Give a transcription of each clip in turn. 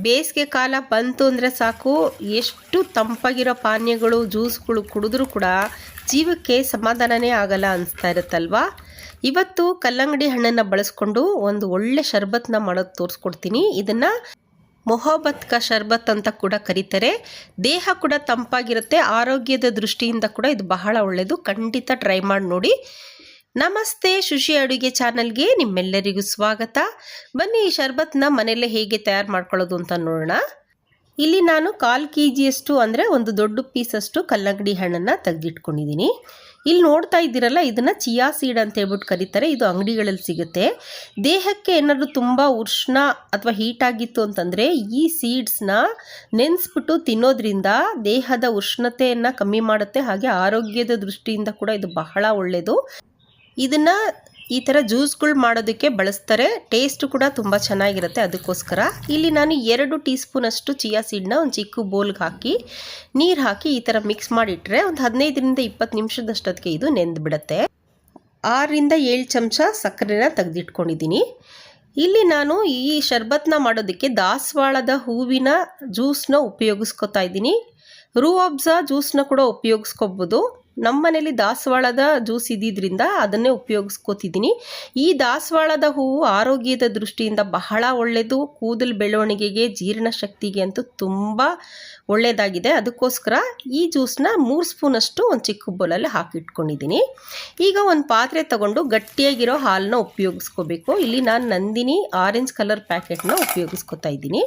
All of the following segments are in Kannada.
ಬೇಸಿಗೆ ಕಾಲ ಬಂತು ಅಂದರೆ ಸಾಕು, ಎಷ್ಟು ತಂಪಾಗಿರೋ ಪಾನೀಯಗಳು ಜ್ಯೂಸ್ಗಳು ಕುಡಿದ್ರೂ ಕೂಡ ಜೀವಕ್ಕೆ ಸಮಾಧಾನನೇ ಆಗಲ್ಲ ಅನಿಸ್ತಾ ಇರುತ್ತಲ್ವಾ. ಇವತ್ತು ಕಲ್ಲಂಗಡಿ ಹಣ್ಣನ್ನು ಬಳಸ್ಕೊಂಡು ಒಂದು ಒಳ್ಳೆ ಶರ್ಬತ್ನ ಮಾಡೋದು ತೋರಿಸ್ಕೊಡ್ತೀನಿ. ಇದನ್ನು ಮೊಹಬ್ಬತ್ ಕಾ ಶರ್ಬತ್ ಅಂತ ಕೂಡ ಕರೀತಾರೆ. ದೇಹ ಕೂಡ ತಂಪಾಗಿರುತ್ತೆ, ಆರೋಗ್ಯದ ದೃಷ್ಟಿಯಿಂದ ಕೂಡ ಇದು ಬಹಳ ಒಳ್ಳೆಯದು. ಖಂಡಿತ ಟ್ರೈ ಮಾಡಿ ನೋಡಿ. ನಮಸ್ತೆ, ಶುಶಿ ಅಡುಗೆ ಚಾನಲ್ಗೆ ನಿಮ್ಮೆಲ್ಲರಿಗೂ ಸ್ವಾಗತ. ಬನ್ನಿ ಈ ಶರ್ಬತ್ನ ಮನೆಯಲ್ಲೇ ಹೇಗೆ ತಯಾರು ಮಾಡ್ಕೊಳ್ಳೋದು ಅಂತ ನೋಡೋಣ. ಇಲ್ಲಿ ನಾನು 1/4 kg ಅಂದರೆ ಒಂದು ದೊಡ್ಡ ಪೀಸಷ್ಟು ಕಲ್ಲಂಗಡಿ ಹಣ್ಣನ್ನು ತೆಗೆದಿಟ್ಕೊಂಡಿದ್ದೀನಿ. ಇಲ್ಲಿ ನೋಡ್ತಾ ಇದ್ದೀರಲ್ಲ, ಇದನ್ನು ಚಿಯಾ ಸೀಡ್ ಅಂತ ಹೇಳ್ಬಿಟ್ಟು ಕರೀತಾರೆ. ಇದು ಅಂಗಡಿಗಳಲ್ಲಿ ಸಿಗುತ್ತೆ. ದೇಹಕ್ಕೆ ಏನಾದರೂ ತುಂಬ ಉಷ್ಣ ಅಥವಾ ಹೀಟ್ ಆಗಿತ್ತು ಅಂತಂದರೆ ಈ ಸೀಡ್ಸ್ನ ನೆನೆಸ್ಬಿಟ್ಟು ತಿನ್ನೋದ್ರಿಂದ ದೇಹದ ಉಷ್ಣತೆಯನ್ನು ಕಮ್ಮಿ ಮಾಡುತ್ತೆ. ಹಾಗೆ ಆರೋಗ್ಯದ ದೃಷ್ಟಿಯಿಂದ ಕೂಡ ಇದು ಬಹಳ ಒಳ್ಳೆಯದು. ಇದನ್ನು ಈ ಥರ ಜ್ಯೂಸ್ಗಳು ಮಾಡೋದಕ್ಕೆ ಬಳಸ್ತಾರೆ. ಟೇಸ್ಟು ಕೂಡ ತುಂಬ ಚೆನ್ನಾಗಿರುತ್ತೆ. ಅದಕ್ಕೋಸ್ಕರ ಇಲ್ಲಿ ನಾನು 2 ಟೀ ಸ್ಪೂನಷ್ಟು ಚಿಯಾ ಸೀಡನ್ನ ಒಂದು ಚಿಕ್ಕ ಬೌಲ್ಗೆ ಹಾಕಿ ನೀರು ಹಾಕಿ ಈ ಥರ ಮಿಕ್ಸ್ ಮಾಡಿಟ್ರೆ ಒಂದು 15ರಿಂದ 20 ನಿಮಿಷದಷ್ಟೊತ್ತಿಗೆ ಇದು ನೆಂದು ಬಿಡುತ್ತೆ. 6ರಿಂದ 7 ಚಮಚ ಸಕ್ಕರೆನ ತೆಗೆದಿಟ್ಕೊಂಡಿದ್ದೀನಿ. ಇಲ್ಲಿ ನಾನು ಈ ಶರ್ಬತ್ನ ಮಾಡೋದಕ್ಕೆ ದಾಸವಾಳದ ಹೂವಿನ ಜ್ಯೂಸನ್ನ ಉಪಯೋಗಿಸ್ಕೊತಾ ಇದ್ದೀನಿ. ರೂಹ್ ಅಫ್ಜಾ ಜ್ಯೂಸನ್ನ ಕೂಡ ಉಪಯೋಗಿಸ್ಕೋಬೋದು. ನಮ್ಮ ಮನೇಲಿ ದಾಸವಾಳದ ಜ್ಯೂಸ್ ಇದ್ದಿದ್ದರಿಂದ ಅದನ್ನೇ ಉಪಯೋಗಿಸ್ಕೋತಿದ್ದೀನಿ. ಈ ದಾಸವಾಳದ ಹೂವು ಆರೋಗ್ಯದ ದೃಷ್ಟಿಯಿಂದ ಬಹಳ ಒಳ್ಳೆಯದು. ಕೂದಲು ಬೆಳವಣಿಗೆಗೆ, ಜೀರ್ಣಶಕ್ತಿಗೆ ಅಂತೂ ತುಂಬ ಒಳ್ಳೆಯದಾಗಿದೆ. ಅದಕ್ಕೋಸ್ಕರ ಈ ಜ್ಯೂಸನ್ನ 3 ಸ್ಪೂನಷ್ಟು ಒಂದು ಚಿಕ್ಕ ಬೌಲಲ್ಲಿ ಹಾಕಿಟ್ಕೊಂಡಿದ್ದೀನಿ. ಈಗ ಒಂದು ಪಾತ್ರೆ ತಗೊಂಡು ಗಟ್ಟಿಯಾಗಿರೋ ಹಾಲನ್ನ ಉಪಯೋಗಿಸ್ಕೋಬೇಕು. ಇಲ್ಲಿ ನಾನು ನಂದಿನಿ ಆರೆಂಜ್ ಕಲರ್ ಪ್ಯಾಕೆಟ್ನ ಉಪಯೋಗಿಸ್ಕೊತಾ ಇದ್ದೀನಿ.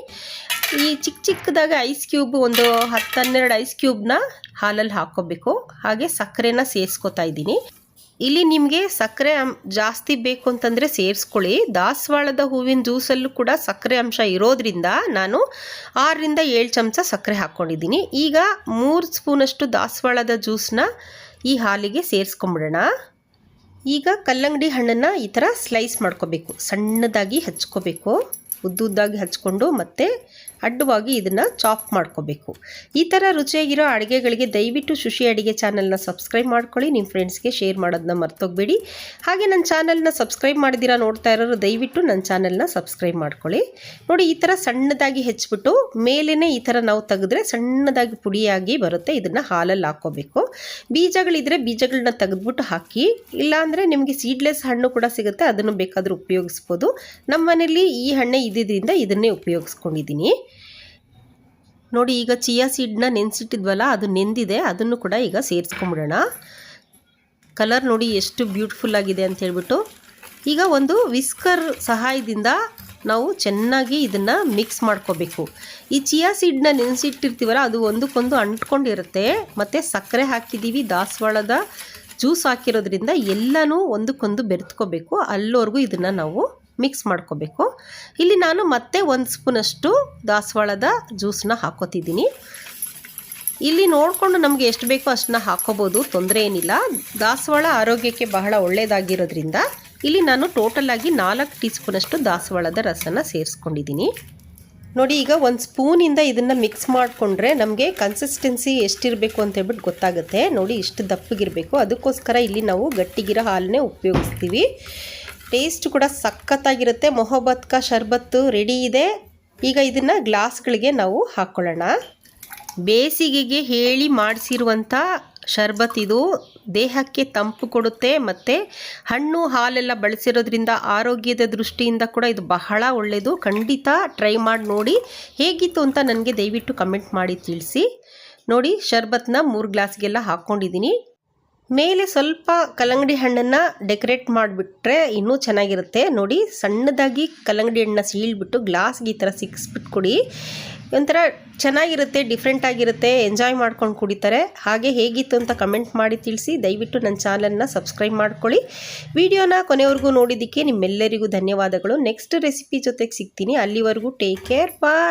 ಈ ಚಿಕ್ಕದಾಗಿ ಐಸ್ ಕ್ಯೂಬ್ ಒಂದು 10-12 ಐಸ್ ಕ್ಯೂಬ್ನ ಹಾಲಲ್ಲಿ ಹಾಕ್ಕೋಬೇಕು. ಹಾಗೆ ಸಕ್ಕರೆನ ಸೇರಿಸ್ಕೊತಾ ಇದ್ದೀನಿ. ಇಲ್ಲಿ ನಿಮಗೆ ಸಕ್ಕರೆ ಜಾಸ್ತಿ ಬೇಕು ಅಂತಂದರೆ ಸೇರಿಸ್ಕೊಳ್ಳಿ. ದಾಸವಾಳದ ಹೂವಿನ ಜ್ಯೂಸಲ್ಲೂ ಕೂಡ ಸಕ್ಕರೆ ಅಂಶ ಇರೋದ್ರಿಂದ ನಾನು 6ರಿಂದ 7 ಚಮಚ ಸಕ್ಕರೆ ಹಾಕ್ಕೊಂಡಿದ್ದೀನಿ. ಈಗ 3 ಸ್ಪೂನಷ್ಟು ದಾಸವಾಳದ ಜ್ಯೂಸನ್ನ ಈ ಹಾಲಿಗೆ ಸೇರಿಸ್ಕೊಂಬಿಡೋಣ. ಈಗ ಕಲ್ಲಂಗಡಿ ಹಣ್ಣನ್ನು ಈ ಥರ ಸ್ಲೈಸ್ ಮಾಡ್ಕೋಬೇಕು. ಸಣ್ಣದಾಗಿ ಹಚ್ಕೋಬೇಕು. ಉದ್ದುದ್ದಾಗಿ ಹಚ್ಕೊಂಡು ಮತ್ತೆ ಅಡ್ಡವಾಗಿ ಇದನ್ನು ಚಾಪ್ ಮಾಡ್ಕೋಬೇಕು. ಈ ಥರ ರುಚಿಯಾಗಿರೋ ಅಡುಗೆಗಳಿಗೆ ದಯವಿಟ್ಟು ಶುಶಿ ಅಡುಗೆ ಚಾನಲ್ನ ಸಬ್ಸ್ಕ್ರೈಬ್ ಮಾಡ್ಕೊಳ್ಳಿ. ನಿಮ್ಮ ಫ್ರೆಂಡ್ಸ್ಗೆ ಶೇರ್ ಮಾಡೋದನ್ನ ಮರ್ತೋಗ್ಬೇಡಿ. ಹಾಗೆ ನನ್ನ ಚಾನಲ್ನ ಸಬ್ಸ್ಕ್ರೈಬ್ ಮಾಡಿದಿರಾ ನೋಡ್ತಾ ಇರೋರು ದಯವಿಟ್ಟು ನನ್ನ ಚಾನಲ್ನ ಸಬ್ಸ್ಕ್ರೈಬ್ ಮಾಡ್ಕೊಳ್ಳಿ. ನೋಡಿ, ಈ ಥರ ಸಣ್ಣದಾಗಿ ಹೆಚ್ಚಿಬಿಟ್ಟು ಮೇಲೇ ಈ ಥರ ನಾವು ತೆಗೆದ್ರೆ ಸಣ್ಣದಾಗಿ ಪುಡಿಯಾಗಿ ಬರುತ್ತೆ. ಇದನ್ನು ಹಾಲಲ್ಲಿ ಹಾಕ್ಕೋಬೇಕು. ಬೀಜಗಳಿದ್ರೆ ಬೀಜಗಳನ್ನ ತೆಗೆದ್ಬಿಟ್ಟು ಹಾಕಿ, ಇಲ್ಲಾಂದರೆ ನಿಮಗೆ ಸೀಡ್ಲೆಸ್ ಹಣ್ಣು ಕೂಡ ಸಿಗುತ್ತೆ, ಅದನ್ನು ಬೇಕಾದರೂ ಉಪಯೋಗಿಸ್ಬೋದು. ನಮ್ಮ ಮನೇಲಿ ಈ ಹಣ್ಣೆ ಇದ್ದಿದ್ದರಿಂದ ಇದನ್ನೇ ಉಪಯೋಗಿಸ್ಕೊಂಡಿದ್ದೀನಿ. ನೋಡಿ, ಈಗ ಚಿಯಾ ಸೀಡ್ನ ನೆನೆಸಿಟ್ಟಿದ್ವಲ್ಲ, ಅದು ನೆಂದಿದೆ. ಅದನ್ನು ಕೂಡ ಈಗ ಸೇರಿಸ್ಕೊಂಬಿಡೋಣ. ಕಲರ್ ನೋಡಿ ಎಷ್ಟು ಬ್ಯೂಟಿಫುಲ್ ಆಗಿದೆ ಅಂತ ಹೇಳ್ಬಿಟ್ಟು. ಈಗ ಒಂದು ವಿಸ್ಕರ್ ಸಹಾಯದಿಂದ ನಾವು ಚೆನ್ನಾಗಿ ಇದನ್ನು ಮಿಕ್ಸ್ ಮಾಡ್ಕೋಬೇಕು. ಈ ಚಿಯಾ ಸೀಡ್ನ ನೆನೆಸಿಟ್ಟಿರ್ತೀವಲ್ಲ, ಅದು ಒಂದಕ್ಕೊಂದು ಅಂಟ್ಕೊಂಡಿರುತ್ತೆ. ಮತ್ತು ಸಕ್ಕರೆ ಹಾಕಿದ್ದೀವಿ, ದಾಸವಾಳದ ಜ್ಯೂಸ್ ಹಾಕಿರೋದ್ರಿಂದ ಎಲ್ಲನೂ ಒಂದಕ್ಕೊಂದು ಬೆರೆತ್ಕೋಬೇಕು. ಅಲ್ಲೋರ್ಗೂ ಇದನ್ನು ನಾವು ಮಿಕ್ಸ್ ಮಾಡ್ಕೋಬೇಕು. ಇಲ್ಲಿ ನಾನು ಮತ್ತೆ 1 ಸ್ಪೂನಷ್ಟು ದಾಸವಾಳದ ಜ್ಯೂಸನ್ನ ಹಾಕೋತಿದ್ದೀನಿ. ಇಲ್ಲಿ ನೋಡಿಕೊಂಡು ನಮಗೆ ಎಷ್ಟು ಬೇಕೋ ಅಷ್ಟನ್ನ ಹಾಕೋಬೋದು, ತೊಂದರೆ ಏನಿಲ್ಲ. ದಾಸವಾಳ ಆರೋಗ್ಯಕ್ಕೆ ಬಹಳ ಒಳ್ಳೆಯದಾಗಿರೋದ್ರಿಂದ ಇಲ್ಲಿ ನಾನು ಟೋಟಲಾಗಿ 4 ಟೀ ಸ್ಪೂನಷ್ಟು ದಾಸವಾಳದ ರಸನ ಸೇರಿಸ್ಕೊಂಡಿದ್ದೀನಿ. ನೋಡಿ, ಈಗ 1 ಸ್ಪೂನಿಂದ ಇದನ್ನು ಮಿಕ್ಸ್ ಮಾಡಿಕೊಂಡ್ರೆ ನಮಗೆ ಕನ್ಸಿಸ್ಟೆನ್ಸಿ ಎಷ್ಟಿರಬೇಕು ಅಂತ ಹೇಳ್ಬಿಟ್ಟು ಗೊತ್ತಾಗುತ್ತೆ. ನೋಡಿ, ಇಷ್ಟು ದಪ್ಪಗಿರಬೇಕು. ಅದಕ್ಕೋಸ್ಕರ ಇಲ್ಲಿ ನಾವು ಗಟ್ಟಿಗಿರೋ ಹಾಲನ್ನೇ ಉಪಯೋಗಿಸ್ತೀವಿ. ಟೇಸ್ಟ್ ಕೂಡ ಸಖತ್ತಾಗಿರುತ್ತೆ. ಮೊಹಬ್ಬತ್ ಕಾ ಶರ್ಬತ್ತು ರೆಡಿ ಇದೆ. ಈಗ ಇದನ್ನು ಗ್ಲಾಸ್ಗಳಿಗೆ ನಾವು ಹಾಕ್ಕೊಳ್ಳೋಣ. ಬೇಸಿಗೆಗೆ ಹೇಳಿ ಮಾಡಿಸಿರುವಂಥ ಶರ್ಬತ್ ಇದು. ದೇಹಕ್ಕೆ ತಂಪು ಕೊಡುತ್ತೆ ಮತ್ತು ಹಣ್ಣು ಹಾಲೆಲ್ಲ ಬಳಸಿರೋದ್ರಿಂದ ಆರೋಗ್ಯದ ದೃಷ್ಟಿಯಿಂದ ಕೂಡ ಇದು ಬಹಳ ಒಳ್ಳೆಯದು. ಖಂಡಿತ ಟ್ರೈ ಮಾಡಿ ನೋಡಿ. ಹೇಗಿತ್ತು ಅಂತ ನನಗೆ ದಯವಿಟ್ಟು ಕಮೆಂಟ್ ಮಾಡಿ ತಿಳಿಸಿ. ನೋಡಿ, ಶರ್ಬತ್ನ 3 ಗ್ಲಾಸ್ಗೆಲ್ಲ ಹಾಕ್ಕೊಂಡಿದ್ದೀನಿ. ಮೇಲೆ ಸ್ವಲ್ಪ ಕಲ್ಲಂಗಡಿ ಹಣ್ಣನ್ನು ಡೆಕೋರೇಟ್ ಮಾಡಿಬಿಟ್ರೆ ಇನ್ನೂ ಚೆನ್ನಾಗಿರುತ್ತೆ. ನೋಡಿ, ಸಣ್ಣದಾಗಿ ಕಲ್ಲಂಗಡಿ ಹಣ್ಣನ್ನ ಸೀಳ್ಬಿಟ್ಟು ಗ್ಲಾಸ್ಗೆ ಈ ಥರ ಸಿಕ್ಕಿಸ್ಬಿಟ್ಟು ಕೊಡಿ. ಒಂಥರ ಚೆನ್ನಾಗಿರುತ್ತೆ, ಡಿಫ್ರೆಂಟ್ ಆಗಿರುತ್ತೆ. ಎಂಜಾಯ್ ಮಾಡ್ಕೊಂಡು ಕುಡಿತಾರೆ. ಹಾಗೆ ಹೇಗಿತ್ತು ಅಂತ ಕಮೆಂಟ್ ಮಾಡಿ ತಿಳಿಸಿ. ದಯವಿಟ್ಟು ನನ್ನ ಚಾನಲ್ನ ಸಬ್ಸ್ಕ್ರೈಬ್ ಮಾಡ್ಕೊಳ್ಳಿ. ವಿಡಿಯೋನ ಕೊನೆವರೆಗೂ ನೋಡಿದ್ದಕ್ಕೆ ನಿಮ್ಮೆಲ್ಲರಿಗೂ ಧನ್ಯವಾದಗಳು. ನೆಕ್ಸ್ಟ್ ರೆಸಿಪಿ ಜೊತೆಗೆ ಸಿಗ್ತೀನಿ. ಅಲ್ಲಿವರೆಗೂ ಟೇಕ್ ಕೇರ್, ಬಾಯ್.